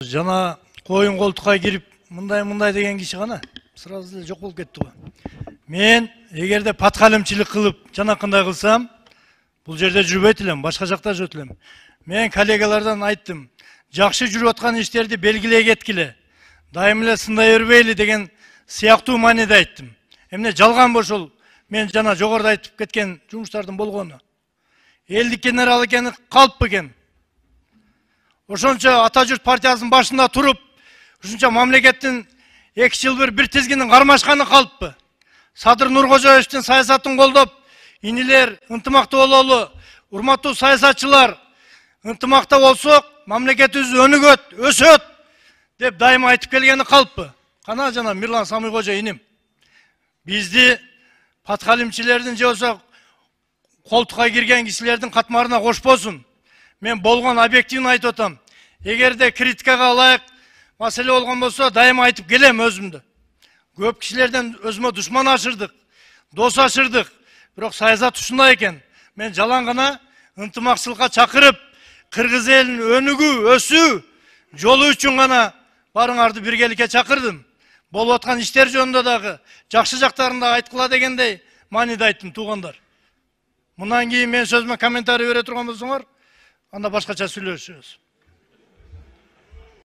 Жана коюн колтукка кирип мындай деген киши гана сразу эле жок болуп кетти го. Мен эгерде паткалымчылык кылып жанакындай кылсам, бул жерде жүрбөйт элем, башка жакта жүрөт элем. Мен коллегалардан айттым, жакшы жүрүп аткан иштерди белгилей кеткиле, дайым эле сындай бербейли деген сыяктуу мааниде айттым. Эмне жалган ошол мен жана жогоруда айтып кеткен жумуштардын болгону. Элдик генерал экени калп экен. Ошончо ата журт партиясынын башында туруп, ушунча мамлекеттин 2 жыл бир тизгинин кармашканы калппы. Садыр Нуркожоевдин саясатын колдоп, инилер ынтымактуу бололу, урматтуу саясатчылар, ынтымакта болсок, мамлекетибиз өнүгөт, өсөт деп дайыма айтып келгени калппы. Кана жана Мирлан Самыйкожо иним. Бизди паткалимчилердин же болсо колтукка кирген кишилердин катмарына кошпосун. Мен болгон объективно айтып атам. Эгерде критикага ылайык маселе болгон болсо, дайыма айтып келем өзүмдү. Көп кишилерден өзүмө душман ашырдык, дос ашырдык. Бирок саясат ушундай экен. Мен жалаң гана ынтымакчылыкка чакырып, кыргыз элинин өнүгүү, өсүү жолу үчүн гана барыңарды биргеликке чакырдым. Болуп аткан иштер жөнүндө дагы жакшы жактарын да айткыла дегендей мааниде айттым, туугандар. Мындан кийин мен сөзүмө комментарий бере турган болсоңор, анда башкача сүйлөшөбүз.